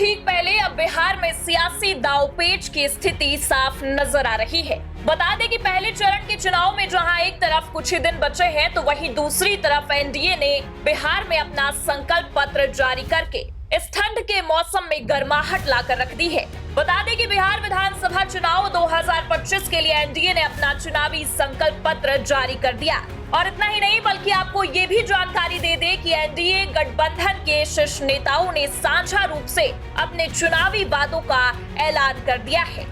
ठीक पहले अब बिहार में सियासी दांवपेच की स्थिति साफ नजर आ रही है। बता दें कि पहले चरण के चुनाव में जहां एक तरफ कुछ ही दिन बचे हैं, तो वहीं दूसरी तरफ एनडीए ने बिहार में अपना संकल्प पत्र जारी करके इस ठंड के मौसम में गर्माहट लाकर रख दी है। बता दें कि बिहार विधानसभा चुनाव 2025 के लिए एनडीए ने अपना चुनावी संकल्प पत्र जारी कर दिया। और इतना ही नहीं, बल्कि आपको ये भी जानकारी दे दे कि एनडीए गठबंधन के शीर्ष नेताओं ने साझा रूप से अपने चुनावी वादों का ऐलान कर दिया है।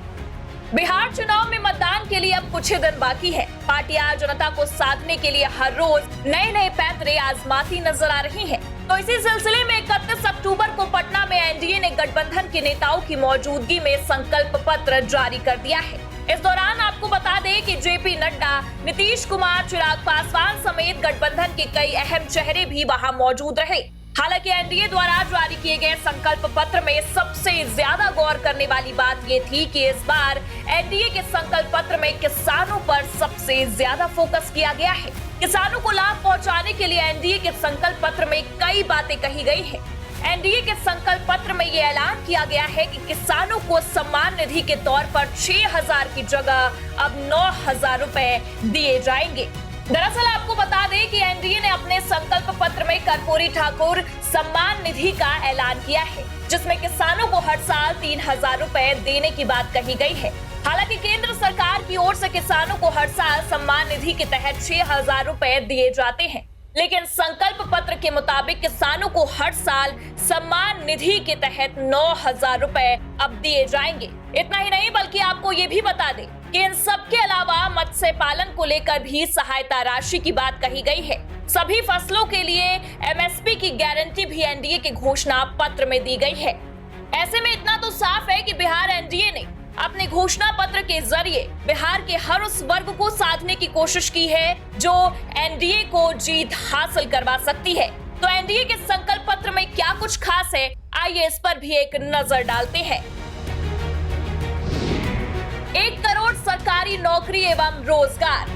बिहार चुनाव में मतदान के लिए अब कुछ ही दिन बाकी है। पार्टियां जनता को साधने के लिए हर रोज नए नए पैंतरे आजमाती नजर आ रही हैं। तो इसी सिलसिले में 31 अक्टूबर को पटना में एनडीए ने गठबंधन के नेताओं की मौजूदगी में संकल्प पत्र जारी कर दिया है। इस दौरान आपको बता दें कि जेपी नड्डा, नीतीश कुमार, चिराग पासवान समेत गठबंधन के कई अहम चेहरे भी वहां मौजूद रहे। हालांकि एनडीए द्वारा जारी किए गए संकल्प पत्र में सबसे ज्यादा गौर करने वाली बात ये थी कि इस बार एनडीए के संकल्प पत्र में किसानों पर सबसे ज्यादा फोकस किया गया है। किसानों को लाभ पहुंचाने के लिए एनडीए के संकल्प पत्र में कई बातें कही गई है। एनडीए के संकल्प पत्र में ये ऐलान किया गया है कि किसानों को सम्मान निधि के तौर पर 6,000 की जगह अब 9,000 रुपए दिए जाएंगे। दरअसल आपको बता दें कि एनडीए ने अपने संकल्प पत्र में कर्पूरी ठाकुर सम्मान निधि का ऐलान किया है, जिसमें किसानों को हर साल 3,000 रुपए देने की बात कही गई है। हालांकि केंद्र सरकार की ओर से किसानों को हर साल सम्मान निधि के तहत 6,000 रुपए दिए जाते हैं, लेकिन संकल्प पत्र के मुताबिक किसानों को हर साल सम्मान निधि के तहत 9,000 रुपए अब दिए जाएंगे। इतना ही नहीं, बल्कि आपको ये भी बता दें कि इन सब के अलावा मत्स्य पालन को लेकर भी सहायता राशि की बात कही गई है। सभी फसलों के लिए एमएसपी की गारंटी भी एनडीए के घोषणा पत्र में दी गई है। ऐसे में इतना तो साफ है कि बिहार एनडीए ने अपने घोषणा पत्र के जरिए बिहार के हर उस वर्ग को साधने की कोशिश की है जो एनडीए को जीत हासिल करवा सकती है। तो एनडीए के संकल्प पत्र में क्या कुछ खास है, आइए इस पर भी एक नजर डालते हैं। 1 करोड़ सरकारी नौकरी एवं रोजगार।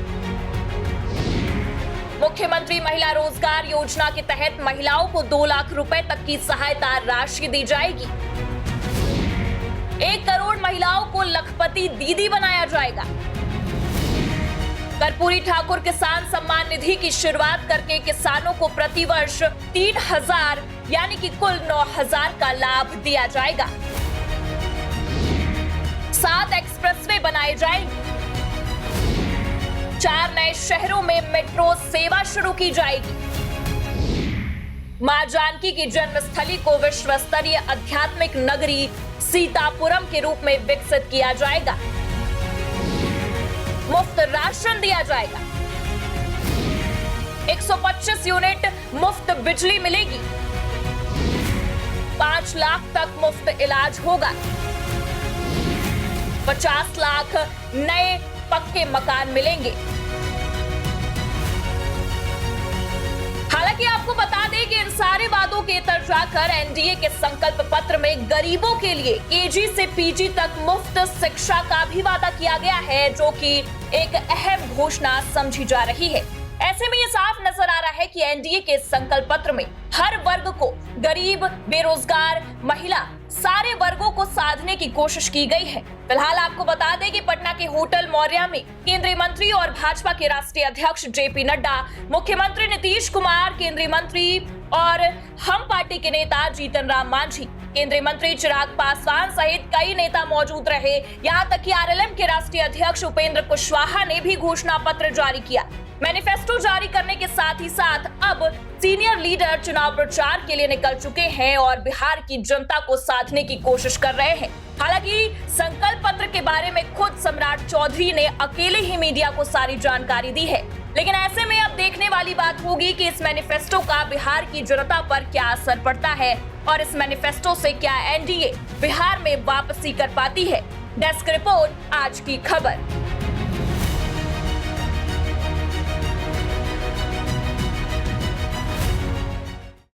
मुख्यमंत्री महिला रोजगार योजना के तहत महिलाओं को 2 लाख रुपए तक की सहायता राशि दी जाएगी। 1 करोड़ महिलाओं को लखपति दीदी बनाया जाएगा। कर्पूरी ठाकुर किसान सम्मान निधि की शुरुआत करके किसानों को प्रतिवर्ष 3,000 यानी कि कुल 9,000 का लाभ दिया जाएगा। 7 एक्सप्रेसवे बनाए जाएंगे। 4 नए शहरों में मेट्रो सेवा शुरू की जाएगी। मां जानकी की जन्मस्थली को विश्व स्तरीय आध्यात्मिक नगरी सीतापुरम के रूप में विकसित किया जाएगा। मुफ्त राशन दिया जाएगा। 125 यूनिट मुफ्त बिजली मिलेगी। 5 लाख तक मुफ्त इलाज होगा। 50 लाख नए पक्के मकान मिलेंगे। हालांकि आपको बता दें कि इन सारे वादों के तर जाकर एनडीए के संकल्प पत्र में गरीबों के लिए केजी से पीजी तक मुफ्त शिक्षा का भी वादा किया गया है, जो कि एक अहम घोषणा समझी जा रही है। ऐसे में ये साफ नजर आ रहा है कि एनडीए के संकल्प पत्र में हर वर्ग को, गरीब, बेरोजगार, महिला, सारे वर्गों को साधने की कोशिश की गई है। फिलहाल आपको बता दें कि पटना के होटल मौर्या में केंद्रीय मंत्री और भाजपा के राष्ट्रीय अध्यक्ष जेपी नड्डा, मुख्यमंत्री नीतीश कुमार, केंद्रीय मंत्री और हम पार्टी के नेता जीतन राम मांझी, केंद्रीय मंत्री चिराग पासवान सहित कई नेता मौजूद रहे। यहाँ तक कि आरएलएम के राष्ट्रीय अध्यक्ष उपेंद्र कुशवाहा ने भी घोषणा पत्र जारी किया। मैनिफेस्टो जारी करने के साथ ही साथ अब सीनियर लीडर चुनाव प्रचार के लिए निकल चुके हैं और बिहार की जनता को साधने की कोशिश कर रहे हैं। हालांकि संकल्प पत्र के बारे में खुद सम्राट चौधरी ने अकेले ही मीडिया को सारी जानकारी दी है, लेकिन ऐसे में अब देखने वाली बात होगी कि इस मैनिफेस्टो का बिहार की जनता पर क्या असर पड़ता है और इस मैनिफेस्टो से क्या एनडीए बिहार में वापसी कर पाती है। डेस्क रिपोर्ट, आज की खबर।